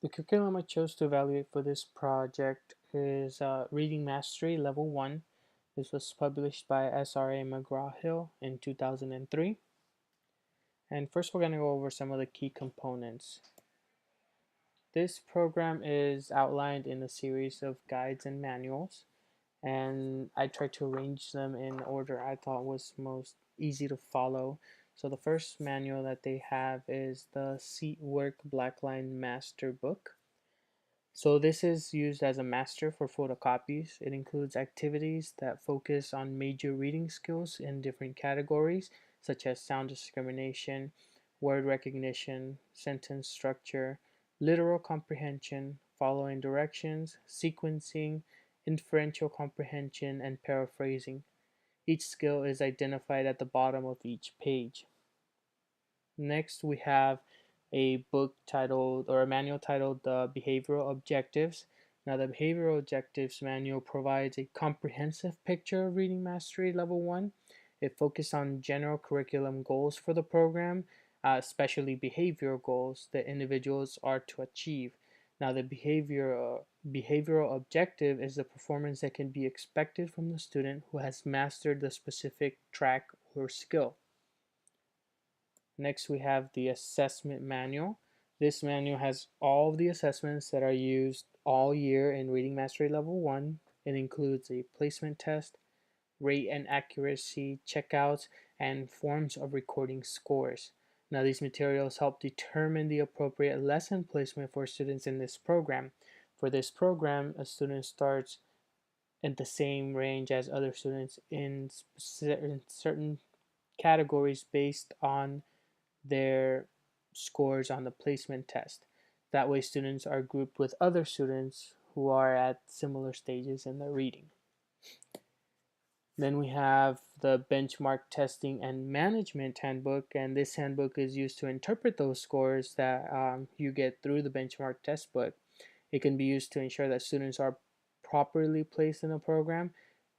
The curriculum I chose to evaluate for this project is Reading Mastery Level 1. This was published by SRA McGraw-Hill in 2003. And first we're going to go over some of the key components. This program is outlined in a series of guides and manuals, and I tried to arrange them in order I thought was most easy to follow. So the first manual that they have is the Seat Work Blackline Master Book. So this is used as a master for photocopies. It includes activities that focus on major reading skills in different categories, such as sound discrimination, word recognition, sentence structure, literal comprehension, following directions, sequencing, inferential comprehension, and paraphrasing. Each skill is identified at the bottom of each page. Next, we have a book titled, or a manual titled, The Behavioral Objectives. Now, the Behavioral Objectives manual provides a comprehensive picture of Reading Mastery Level 1. It focuses on general curriculum goals for the program, especially behavioral goals that individuals are to achieve. Now, the behavioral objective is the performance that can be expected from the student who has mastered the specific track or skill. Next, we have the assessment manual. This manual has all of the assessments that are used all year in Reading Mastery Level 1. It includes a placement test, rate and accuracy checkouts, and forms of recording scores. Now, these materials help determine the appropriate lesson placement for students in this program. For this program, a student starts in the same range as other students in certain categories based on their scores on the placement test. That way, students are grouped with other students who are at similar stages in their reading. Then we have the Benchmark Testing and Management Handbook, and this handbook is used to interpret those scores that you get through the benchmark test book. It can be used to ensure that students are properly placed in the program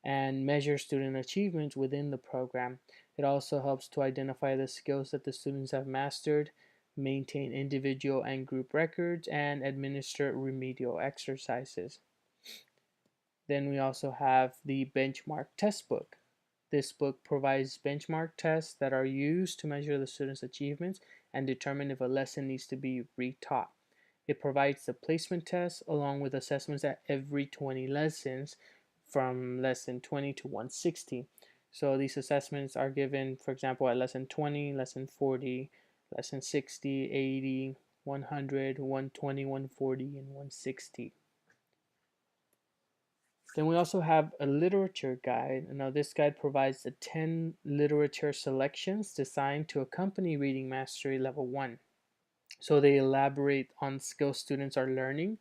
and measure student achievements within the program. It also helps to identify the skills that the students have mastered, maintain individual and group records, and administer remedial exercises. Then we also have the benchmark test book. This book provides benchmark tests that are used to measure the students' achievements and determine if a lesson needs to be retaught. It provides the placement test along with assessments at every 20 lessons from lesson 20 to 160. So these assessments are given, for example, at lesson 20, lesson 40, lesson 60, 80, 100, 120, 140, and 160. Then we also have a literature guide. Now, this guide provides the 10 literature selections designed to accompany Reading Mastery Level 1. So they elaborate on skills students are learning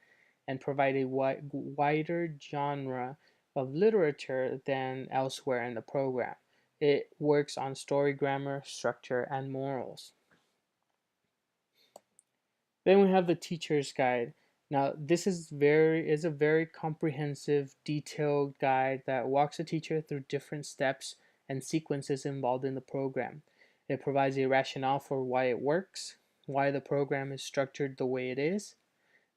and provide a wider genre of literature than elsewhere in the program. It works on story grammar, structure, and morals. Then we have the teacher's guide. Now, this is a very comprehensive, detailed guide that walks a teacher through different steps and sequences involved in the program. It provides a rationale for why it works, why the program is structured the way it is,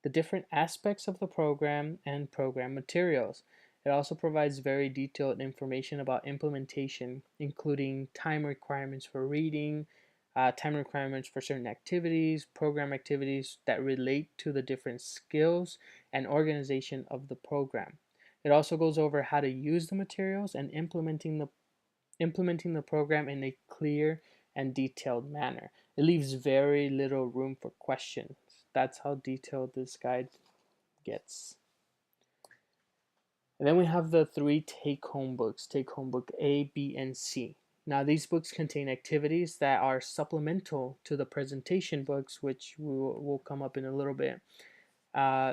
the different aspects of the program, and program materials. It also provides very detailed information about implementation, including time requirements for reading, time requirements for certain activities, program activities that relate to the different skills and organization of the program. It also goes over how to use the materials and implementing the program in a clear and detailed manner. It leaves very little room for questions. That's how detailed this guide gets. And then we have the three take-home books, take-home book A, B, and C. Now, these books contain activities that are supplemental to the presentation books, which will come up in a little bit.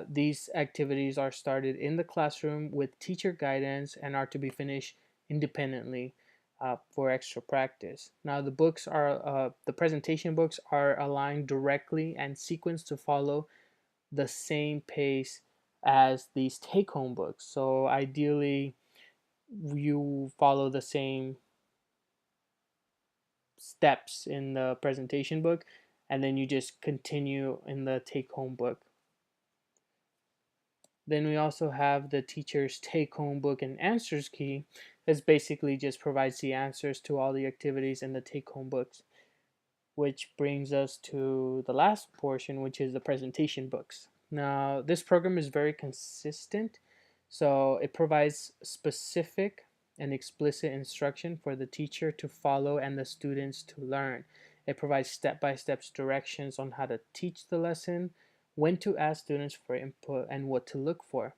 These activities are started in the classroom with teacher guidance and are to be finished independently for extra practice. Now, the presentation books are aligned directly and sequenced to follow the same pace as these take-home books. So ideally, you follow the same steps in the presentation book, and then you just continue in the take-home book. Then we also have the teacher's take-home book and answers key. This basically just provides the answers to all the activities in the take-home books, which brings us to the last portion, which is the presentation books. Now, this program is very consistent, so it provides specific and explicit instruction for the teacher to follow and the students to learn. It provides step-by-step directions on how to teach the lesson, when to ask students for input, and what to look for,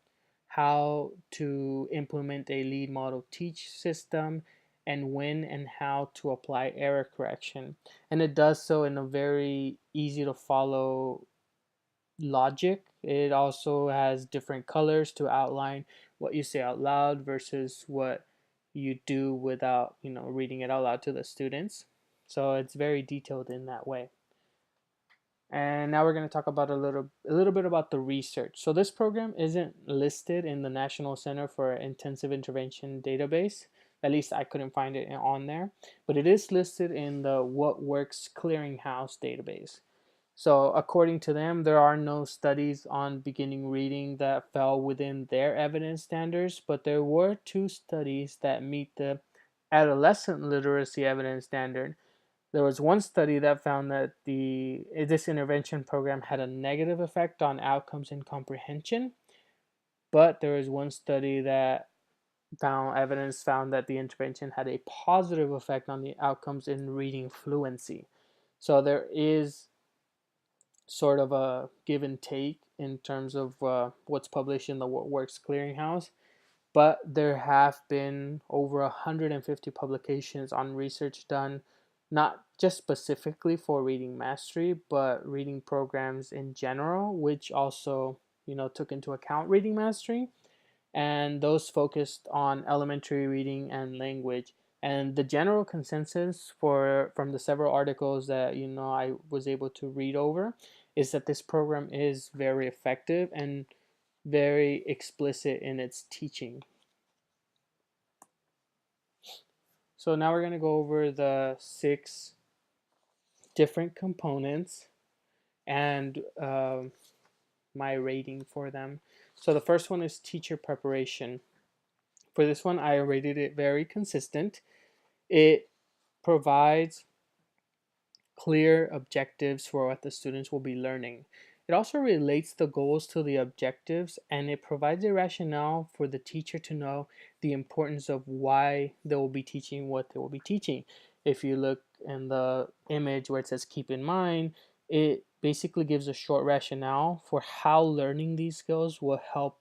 how to implement a lead model teach system, and when and how to apply error correction. And it does so in a very easy to follow logic. It also has different colors to outline what you say out loud versus what you do without, reading it out loud to the students. So it's very detailed in that way. And now we're going to talk about a little bit about the research. So this program isn't listed in the National Center for Intensive Intervention database. At least I couldn't find it on there, but it is listed in the What Works Clearinghouse database. So according to them, there are no studies on beginning reading that fell within their evidence standards, but there were 2 studies that meet the adolescent literacy evidence standard. There was one study that found that this intervention program had a negative effect on outcomes in comprehension, but there was one study that found that the intervention had a positive effect on the outcomes in reading fluency. So there is sort of a give and take in terms of what's published in the What Works Clearinghouse, but there have been over 150 publications on research done not just specifically for reading mastery, but reading programs in general, which also, took into account reading mastery, and those focused on elementary reading and language. And the general consensus from the several articles that I was able to read over is that this program is very effective and very explicit in its teaching. So now we're going to go over the 6 different components and my rating for them. So the first one is teacher preparation. For this one, I rated it very consistent. It provides clear objectives for what the students will be learning. It also relates the goals to the objectives, and it provides a rationale for the teacher to know the importance of why they will be teaching what they will be teaching. If you look in the image where it says keep in mind, it basically gives a short rationale for how learning these skills will help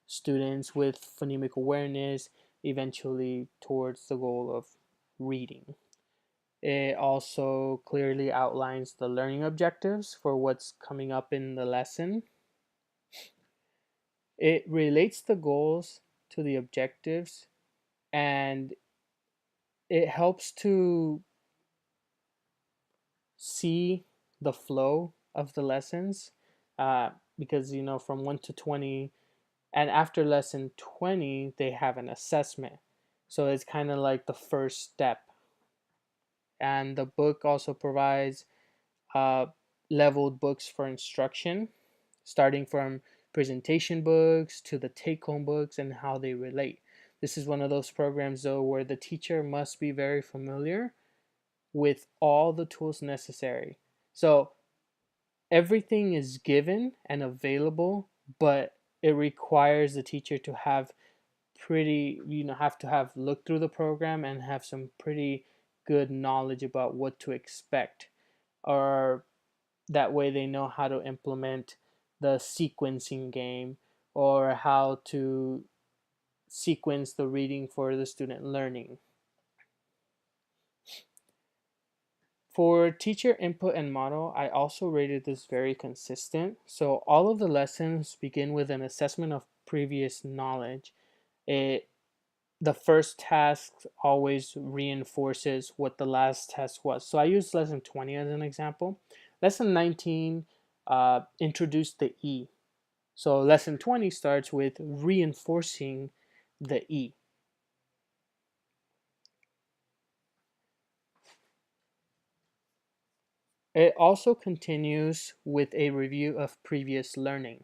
students with phonemic awareness eventually towards the goal of reading. It also clearly outlines the learning objectives for what's coming up in the lesson. It relates the goals to the objectives, and it helps to see the flow of the lessons, because from 1 to 20, and after lesson 20 they have an assessment, so it's kind of like the first step. And the book also provides uh, leveled books for instruction, starting from presentation books to the take-home books and how they relate. This is one of those programs, though, where the teacher must be very familiar with all the tools necessary. So everything is given and available, but it requires the teacher to have have looked through the program and have some pretty good knowledge about what to expect, or that way they know how to implement the sequencing game or how to sequence the reading for the student learning. For teacher input and model, I also rated this very consistent. So all of the lessons begin with an assessment of previous knowledge. The first task always reinforces what the last task was. So I used lesson 20 as an example. Lesson 19 introduced the E. So lesson 20 starts with reinforcing the E. It also continues with a review of previous learning.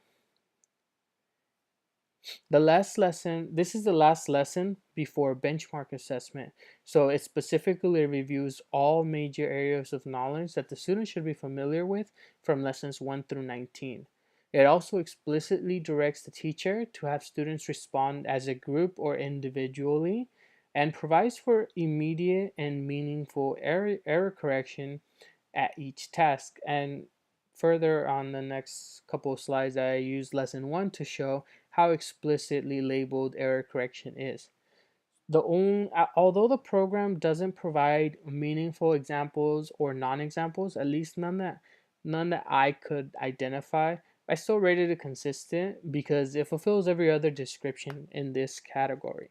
The last lesson, this is the last lesson before benchmark assessment. So it specifically reviews all major areas of knowledge that the student should be familiar with from lessons 1 through 19. It also explicitly directs the teacher to have students respond as a group or individually and provides for immediate and meaningful error correction at each task. And further on the next couple of slides, I use lesson 1 to show how explicitly labeled error correction is. Although the program doesn't provide meaningful examples or non-examples, at least none that I could identify, I still rated it consistent because it fulfills every other description in this category.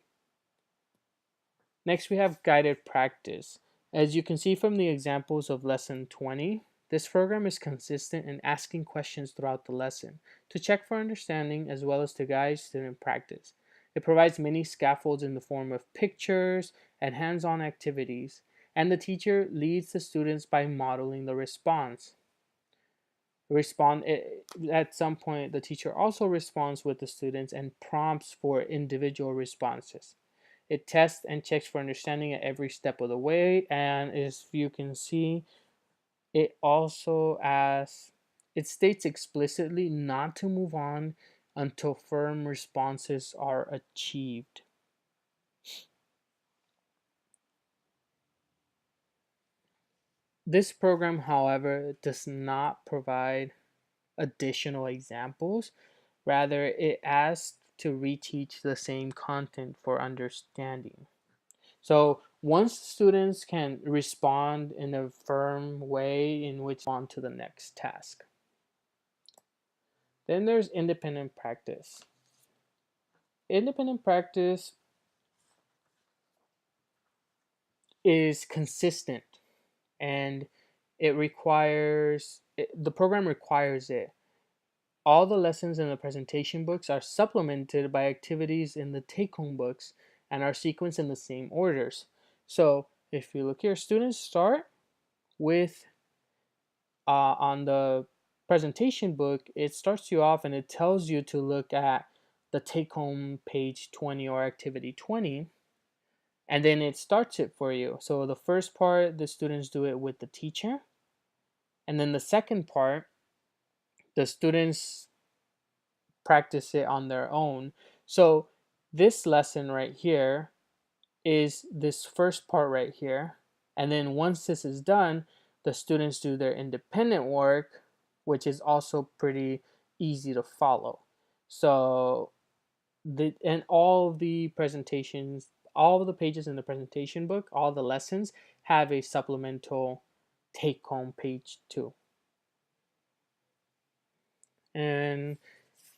Next, we have guided practice. As you can see from the examples of lesson 20, this program is consistent in asking questions throughout the lesson to check for understanding as well as to guide student practice. It provides many scaffolds in the form of pictures and hands-on activities, and the teacher leads the students by modeling the response. At some point, the teacher also responds with the students and prompts for individual responses. It tests and checks for understanding at every step of the way, and as you can see, it states explicitly not to move on until firm responses are achieved. This program, however, does not provide additional examples. Rather, it asks to reteach the same content for understanding. So once students can respond in a firm way in which on to the next task. Then there's independent practice. Independent practice is consistent and the program requires it. All the lessons in the presentation books are supplemented by activities in the take-home books and are sequenced in the same orders. So if you look here, students start with on the presentation book, it starts you off and it tells you to look at the take-home page 20 or activity 20, and then it starts it for you. So the first part, the students do it with the teacher, and then the second part, the students practice it on their own. So this lesson right here is this first part right here, and then once this is done, the students do their independent work, which is also pretty easy to follow. So and all the presentations, all of the pages in the presentation book, all the lessons have a supplemental take home page too. And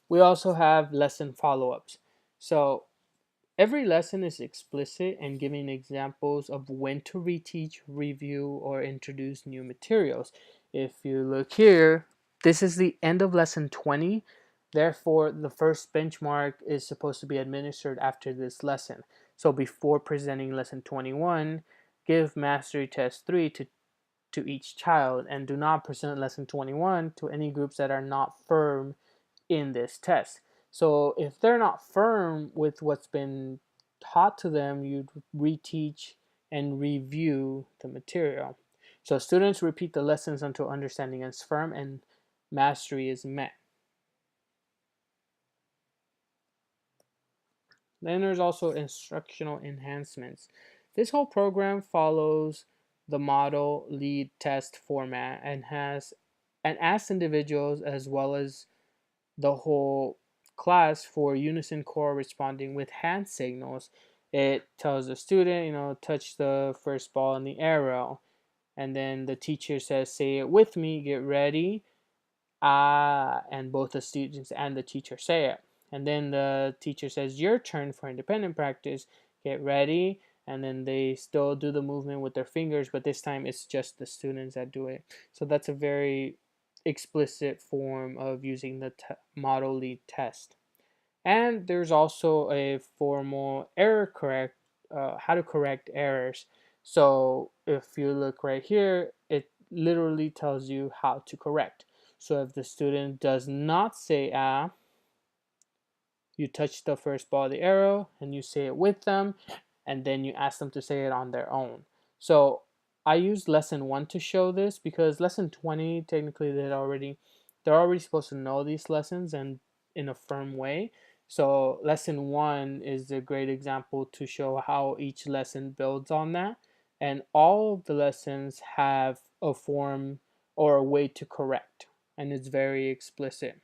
we also have lesson follow-ups. So every lesson is explicit and giving examples of when to reteach, review, or introduce new materials. If you look here, this is the end of lesson 20. Therefore, the first benchmark is supposed to be administered after this lesson. So before presenting lesson 21, give mastery test 3 to each child and do not present lesson 21 to any groups that are not firm in this test. So if they're not firm with what's been taught to them, you'd reteach and review the material. So students repeat the lessons until understanding is firm and mastery is met. Then there's also instructional enhancements. This whole program follows the model lead test format and asks individuals as well as the whole class for unison core responding with hand signals. It tells the student, touch the first ball in the arrow. And then the teacher says, say it with me, get ready. Ah, and both the students and the teacher say it. And then the teacher says, your turn for independent practice, get ready. And then they still do the movement with their fingers, but this time it's just the students that do it. So that's a very explicit form of using the model lead test. And there's also a formal how to correct errors. So if you look right here, it literally tells you how to correct. So if the student does not say You touch the first ball of the arrow and you say it with them, and then you ask them to say it on their own. So I used lesson 1 to show this because lesson 20 technically they're already supposed to know these lessons and in a firm way. So lesson 1 is a great example to show how each lesson builds on that, and all of the lessons have a form or a way to correct, and it's very explicit.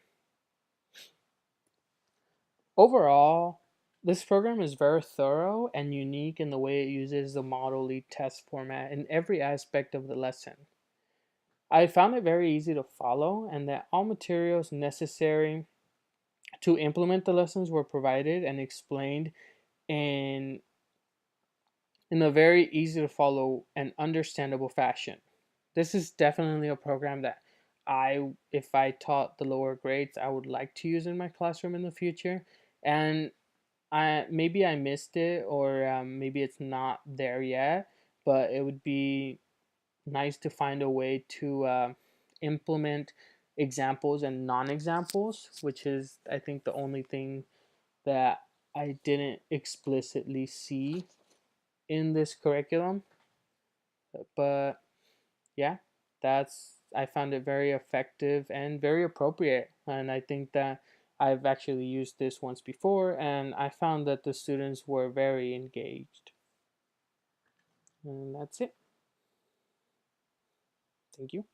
Overall, this program is very thorough and unique in the way it uses the model lead test format in every aspect of the lesson. I found it very easy to follow, and that all materials necessary to implement the lessons were provided and explained in a very easy to follow and understandable fashion. This is definitely a program that if I taught the lower grades, I would like to use in my classroom in the future. And maybe I missed it, or maybe it's not there yet, but it would be nice to find a way to implement examples and non-examples, which is, I think, the only thing that I didn't explicitly see in this curriculum. But yeah, I found it very effective and very appropriate, and I think that I've actually used this once before, and I found that the students were very engaged. And that's it. Thank you.